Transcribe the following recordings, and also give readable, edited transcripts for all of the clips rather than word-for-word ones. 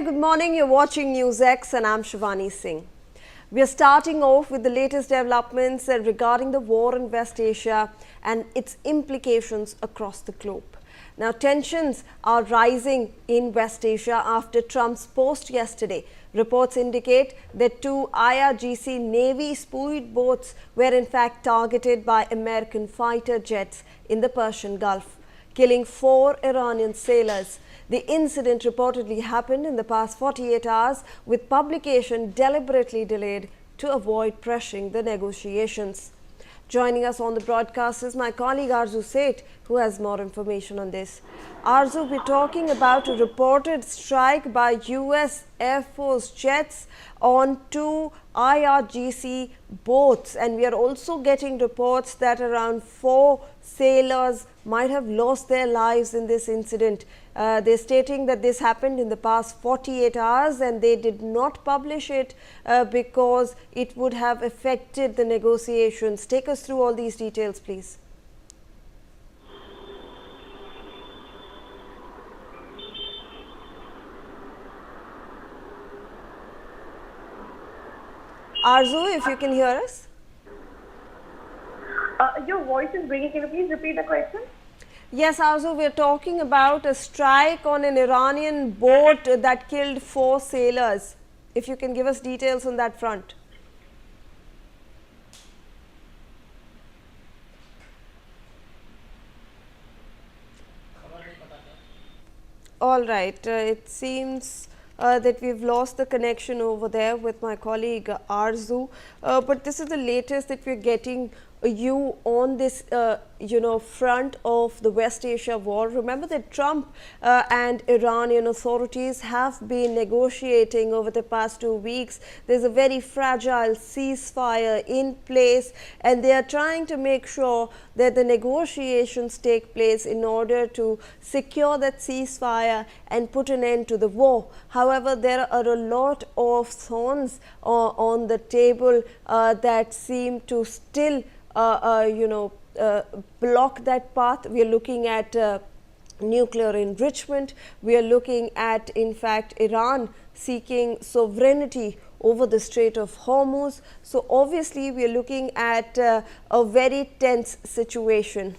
Good morning, you're watching NewsX and I'm Shivani Singh. We are starting off with the latest developments regarding the war in West Asia and its implications across the globe. Now, tensions are rising in West Asia after Trump's post yesterday. Reports indicate that two IRGC Navy speedboats were in fact targeted by American fighter jets in the Persian Gulf, killing 4 Iranian sailors. The incident reportedly happened in the past 48 hours, with publication deliberately delayed to avoid pressuring the negotiations. Joining us on the broadcast is my colleague Arzu Seth, who has more information on this. Arzu, we're talking about a reported strike by US Air Force jets on two IRGC boats, and we are also getting reports that around 4 sailors might have lost their lives in this incident. They're stating that this happened in the past 48 hours and they did not publish it because it would have affected the negotiations. Take us through all these details, please. Arzu, if you can hear us. Your voice is breaking. Can you please repeat the question? Yes, Arzu, we are talking about a strike on an Iranian boat that killed 4 sailors. If you can give us details on that front. All right, it seems that we've lost the connection over there with my colleague Arzu, but this is the latest that we're getting you on this front of the West Asia war. Remember that Trump and Iranian authorities have been negotiating over the past 2 weeks. There's a very fragile ceasefire in place and they are trying to make sure that the negotiations take place in order to secure that ceasefire and put an end to the war. However, there are a lot of thorns on the table that seem to still block that path. We are looking at nuclear enrichment. We are looking at, in fact, Iran seeking sovereignty over the Strait of Hormuz. So obviously, we are looking at a very tense situation.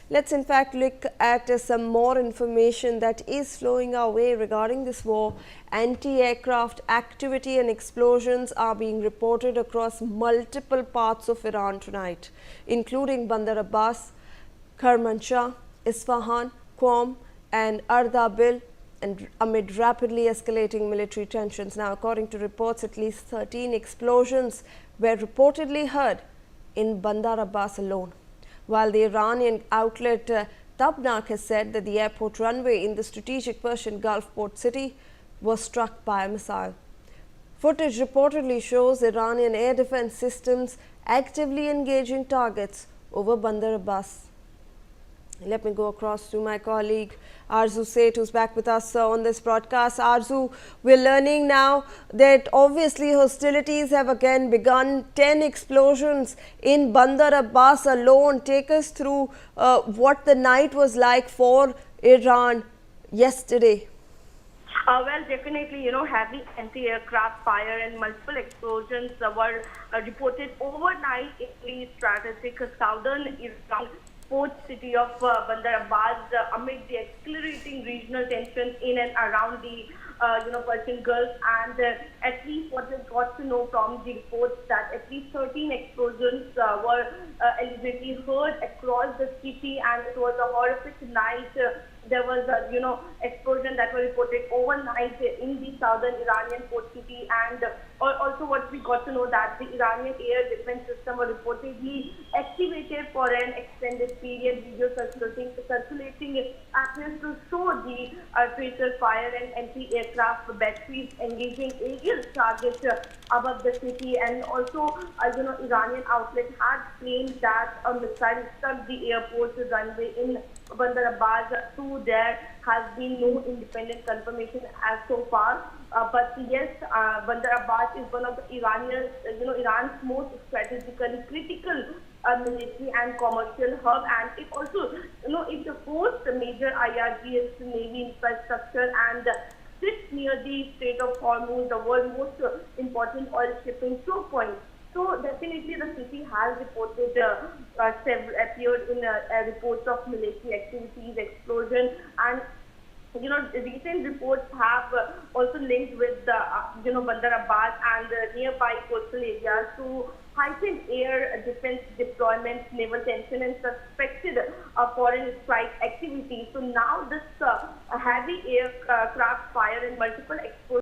Let's in fact look at some more information that is flowing our way regarding this war. Anti-aircraft activity and explosions are being reported across multiple parts of Iran tonight, including Bandar Abbas, Kermanshah, Isfahan, Qom and Ardabil, and amid rapidly escalating military tensions. Now, according to reports, at least 13 explosions were reportedly heard in Bandar Abbas alone, while the Iranian outlet Tabnak has said that the airport runway in the strategic Persian Gulf port city was struck by a missile. Footage reportedly shows Iranian air defense systems actively engaging targets over Bandar Abbas. Let me go across to my colleague Arzu Seth, who's back with us on this broadcast. Arzu, we're learning now that obviously hostilities have again begun. 10 explosions in Bandar Abbas alone. Take us through what the night was like for Iran yesterday. Well, definitely, heavy anti-aircraft fire and multiple explosions were reported overnight in the strategic southern Iran port city of Bandar Abbas amid the accelerating regional tensions in and around the Persian Gulf, and at least what we got to know from the reports that at least 13 explosions were allegedly heard across the city, and it was a horrific night. There was a explosion that were reported overnight in the southern Iranian port city, and also what we got to know that the Iranian air defense system were reportedly activated for an extended period. Video circulating appears to show the tracer fire and anti-aircraft batteries engaging aerial targets above the city, and also Iranian outlet had claimed that a missile struck the airport runway in Bandar Abbas. To there has been no independent confirmation as so far, but yes, Bandar Abbas is one of the Iran's most strategically critical military and commercial hub, and it also, it's the first major IRGC Navy infrastructure and sits near the Strait of Hormuz, the world's most important oil shipping choke point. So definitely the city has reported appeared in reports of military activities, explosion, and recent reports have also linked with the Bandar Abbas and nearby coastal areas to heightened air defense deployments, naval tension, and suspected foreign strike activity. So now this heavy aircraft fire and multiple explosions